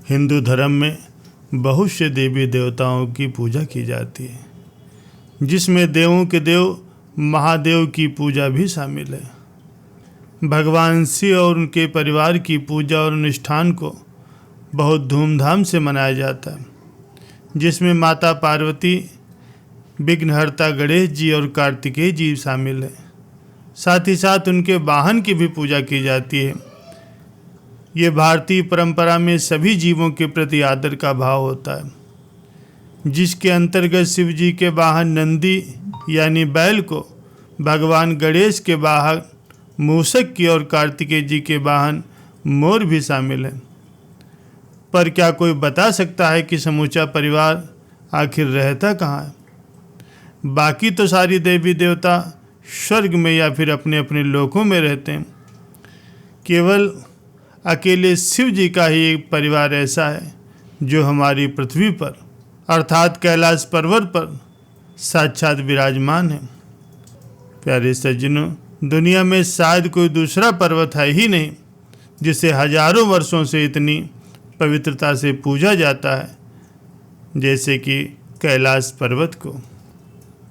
हिंदू धर्म में बहुत से देवी देवताओं की पूजा की जाती है, जिसमें देवों के देव महादेव की पूजा भी शामिल है। भगवान शिव और उनके परिवार की पूजा और अनुष्ठान को बहुत धूमधाम से मनाया जाता है, जिसमें माता पार्वती, विघ्नहर्ता गणेश जी और कार्तिकेय जी शामिल हैं। साथ ही साथ उनके वाहन की भी पूजा की जाती है। ये भारतीय परंपरा में सभी जीवों के प्रति आदर का भाव होता है, जिसके अंतर्गत शिव जी के वाहन नंदी यानी बैल को, भगवान गणेश के वाहन मूषक की और कार्तिकेय जी के वाहन मोर भी शामिल हैं। पर क्या कोई बता सकता है कि समूचा परिवार आखिर रहता कहाँ है? बाकी तो सारी देवी देवता स्वर्ग में या फिर अपने अपने लोकों में रहते हैं। केवल अकेले शिव जी का ही एक परिवार ऐसा है जो हमारी पृथ्वी पर अर्थात कैलाश पर्वत पर साक्षात विराजमान है। प्यारे सज्जनों, दुनिया में शायद कोई दूसरा पर्वत है ही नहीं जिसे हजारों वर्षों से इतनी पवित्रता से पूजा जाता है जैसे कि कैलाश पर्वत को।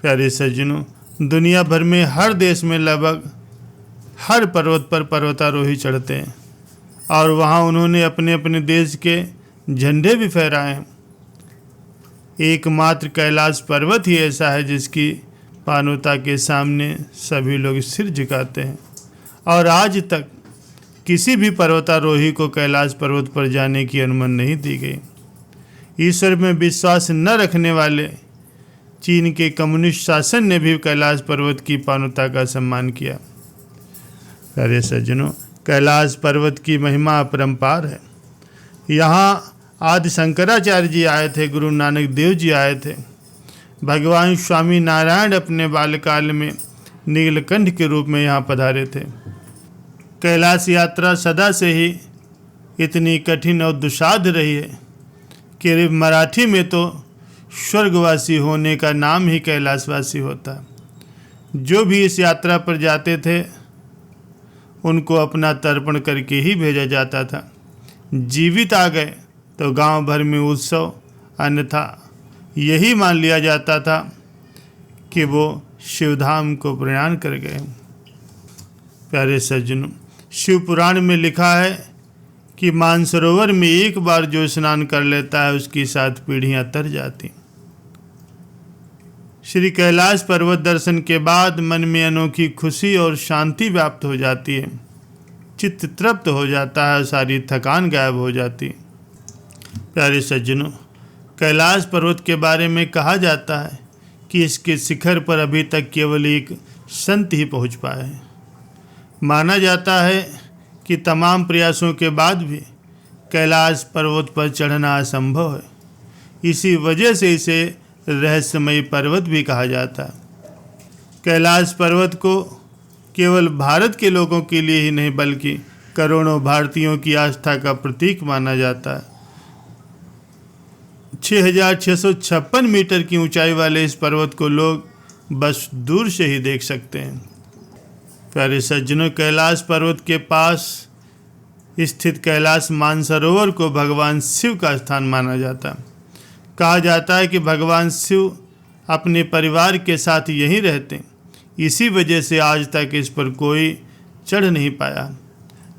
प्यारे सज्जनों, दुनिया भर में हर देश में लगभग हर पर्वत पर पर्वतारोही चढ़ते हैं और वहाँ उन्होंने अपने अपने देश के झंडे भी फहराए हैं। एकमात्र कैलाश पर्वत ही ऐसा है जिसकी पावनता के सामने सभी लोग सिर झुकाते हैं और आज तक किसी भी पर्वतारोही को कैलाश पर्वत पर जाने की अनुमति नहीं दी गई। ईश्वर में विश्वास न रखने वाले चीन के कम्युनिस्ट शासन ने भी कैलाश पर्वत की पावनता का सम्मान किया। प्यारे सज्जनों, कैलाश पर्वत की महिमा अपरंपार है। यहाँ आदि शंकराचार्य जी आए थे, गुरु नानक देव जी आए थे, भगवान स्वामी नारायण अपने बाल्यकाल में नीलकंठ के रूप में यहाँ पधारे थे। कैलाश यात्रा सदा से ही इतनी कठिन और दुस्साध्य रही है कि मराठी में तो स्वर्गवासी होने का नाम ही कैलाशवासी होता। जो भी इस यात्रा पर जाते थे उनको अपना तर्पण करके ही भेजा जाता था। जीवित आ गए तो गांव भर में उत्सव, अन्यथा यही मान लिया जाता था कि वो शिवधाम को प्रयाण कर गए। प्यारे सज्जनों, शिव पुराण में लिखा है कि मानसरोवर में एक बार जो स्नान कर लेता है उसकी 7 पीढ़ियां तर जाती। श्री कैलाश पर्वत दर्शन के बाद मन में अनोखी खुशी और शांति व्याप्त हो जाती है, चित्त तृप्त हो जाता है, सारी थकान गायब हो जाती। प्यारे सज्जनों, कैलाश पर्वत के बारे में कहा जाता है कि इसके शिखर पर अभी तक केवल एक संत ही पहुंच पाए हैं। माना जाता है कि तमाम प्रयासों के बाद भी कैलाश पर्वत पर चढ़ना असंभव है। इसी वजह से इसे रहस्यमयी पर्वत भी कहा जाता है। कैलाश पर्वत को केवल भारत के लोगों के लिए ही नहीं बल्कि करोड़ों भारतीयों की आस्था का प्रतीक माना जाता है। 6,656 मीटर की ऊंचाई वाले इस पर्वत को लोग बस दूर से ही देख सकते हैं। प्यारे सज्जनों, कैलाश पर्वत के पास स्थित कैलाश मानसरोवर को भगवान शिव का स्थान माना जाता है। कहा जाता है कि भगवान शिव अपने परिवार के साथ यहीं रहते हैं। इसी वजह से आज तक इस पर कोई चढ़ नहीं पाया।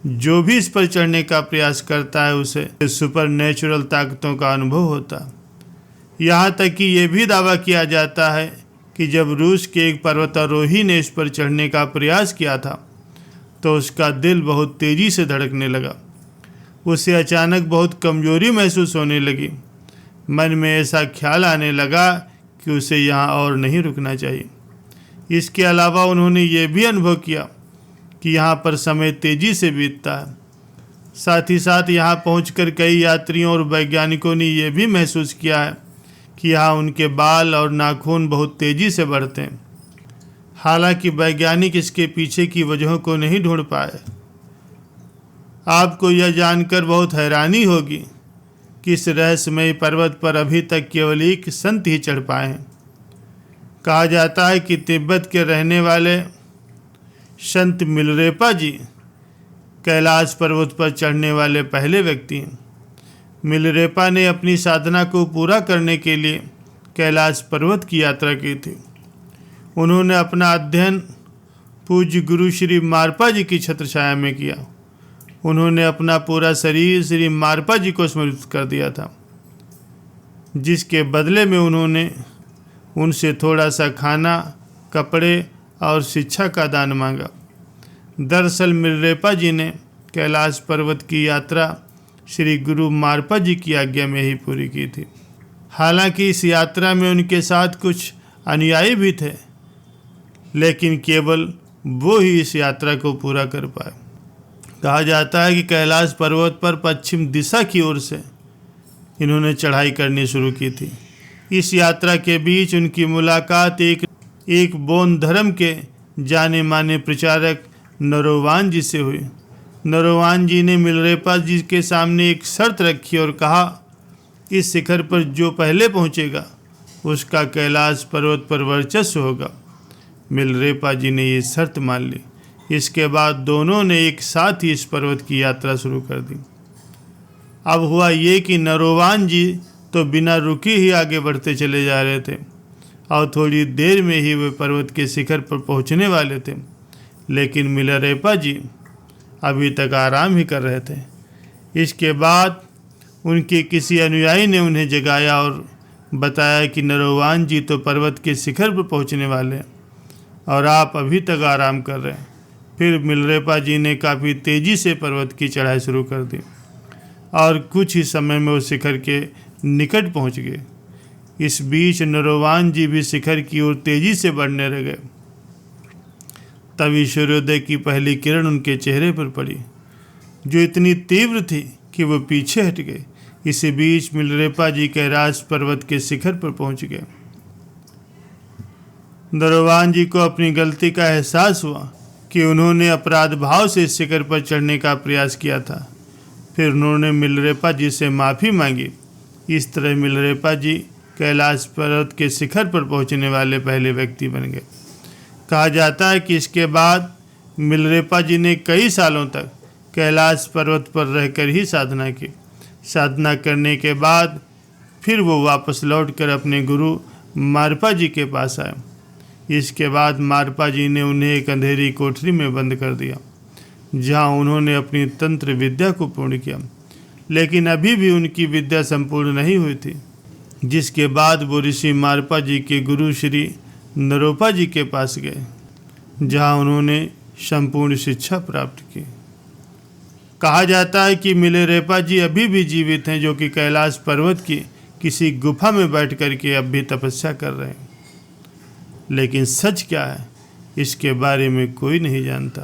जो भी इस पर चढ़ने का प्रयास करता है उसे सुपर नेचुरल ताकतों का अनुभव होता है। यहाँ तक कि यह भी दावा किया जाता है कि जब रूस के एक पर्वतारोही ने इस पर चढ़ने का प्रयास किया था तो उसका दिल बहुत तेज़ी से धड़कने लगा। उसे अचानक बहुत कमजोरी महसूस होने लगी। मन में ऐसा ख्याल आने लगा कि उसे यहाँ और नहीं रुकना चाहिए। इसके अलावा उन्होंने ये भी अनुभव किया कि यहाँ पर समय तेज़ी से बीतता है। साथ ही साथ यहाँ पहुंचकर कई यात्रियों और वैज्ञानिकों ने यह भी महसूस किया है कि यहाँ उनके बाल और नाखून बहुत तेज़ी से बढ़ते हैं। हालांकि वैज्ञानिक इसके पीछे की वजहों को नहीं ढूंढ पाए। आपको यह जानकर बहुत हैरानी होगी कि इस रहस्यमयी पर्वत पर अभी तक केवल एक संत ही चढ़ पाए हैं। कहा जाता है कि तिब्बत के रहने वाले संत मिलरेपा जी कैलाश पर्वत पर चढ़ने वाले पहले व्यक्ति हैं। मिलरेपा ने अपनी साधना को पूरा करने के लिए कैलाश पर्वत की यात्रा की थी। उन्होंने अपना अध्ययन पूज्य गुरु श्री मारपा जी की छत्र छाया में किया। उन्होंने अपना पूरा शरीर श्री मारपा जी को समर्पित कर दिया था, जिसके बदले में उन्होंने उनसे थोड़ा सा खाना, कपड़े और शिक्षा का दान मांगा। दरअसल मिलरेपा जी ने कैलाश पर्वत की यात्रा श्री गुरु मारपा जी की आज्ञा में ही पूरी की थी। हालांकि इस यात्रा में उनके साथ कुछ अनुयायी भी थे, लेकिन केवल वो ही इस यात्रा को पूरा कर पाए। कहा जाता है कि कैलाश पर्वत पर पश्चिम दिशा की ओर से इन्होंने चढ़ाई करनी शुरू की थी। इस यात्रा के बीच उनकी मुलाकात एक बौद्ध धर्म के जाने माने प्रचारक नरोवान जी से हुई। नरोवान जी ने मिलरेपा जी के सामने एक शर्त रखी और कहा, इस शिखर पर जो पहले पहुंचेगा उसका कैलाश पर्वत पर वर्चस्व होगा। मिलरेपा जी ने ये शर्त मान ली। इसके बाद दोनों ने एक साथ ही इस पर्वत की यात्रा शुरू कर दी। अब हुआ ये कि नरोवान जी तो बिना रुके ही आगे बढ़ते चले जा रहे थे और थोड़ी देर में ही वे पर्वत के शिखर पर पहुंचने वाले थे, लेकिन मिलरेपा जी अभी तक आराम ही कर रहे थे। इसके बाद उनके किसी अनुयायी ने उन्हें जगाया और बताया कि नरोवान जी तो पर्वत के शिखर पर पहुंचने वाले हैं और आप अभी तक आराम कर रहे हैं। फिर मिलरेपा जी ने काफ़ी तेज़ी से पर्वत की चढ़ाई शुरू कर दी और कुछ ही समय में वो शिखर के निकट पहुंच गए। इस बीच नरोवान जी भी शिखर की ओर तेज़ी से बढ़ने लगे। तभी सूर्योदय की पहली किरण उनके चेहरे पर पड़ी, जो इतनी तीव्र थी कि वो पीछे हट गए। इसी बीच मिलरेपा जी कैलाश पर्वत के शिखर पर पहुंच गए। नरोवान जी को अपनी गलती का एहसास हुआ कि उन्होंने अपराध भाव से इस शिखर पर चढ़ने का प्रयास किया था। फिर उन्होंने मिलरेपा जी से माफ़ी मांगी। इस तरह मिलरेपा जी कैलाश पर्वत के शिखर पर पहुंचने वाले पहले व्यक्ति बन गए। कहा जाता है कि इसके बाद मिलरेपा जी ने कई सालों तक कैलाश पर्वत पर रहकर ही साधना की। साधना करने के बाद फिर वो वापस लौटकर अपने गुरु मारपा जी के पास आए। इसके बाद मारपा जी ने उन्हें एक अंधेरी कोठरी में बंद कर दिया, जहां उन्होंने अपनी तंत्र विद्या को पूर्ण किया, लेकिन अभी भी उनकी विद्या संपूर्ण नहीं हुई थी। जिसके बाद वो ऋषि मारपा जी के गुरु श्री नरोपा जी के पास गए, जहां उन्होंने संपूर्ण शिक्षा प्राप्त की। कहा जाता है कि मिलरेपा जी अभी भी जीवित हैं, जो कि कैलाश पर्वत की किसी गुफा में बैठ कर के अब भी तपस्या कर रहे हैं। लेकिन सच क्या है, इसके बारे में कोई नहीं जानता।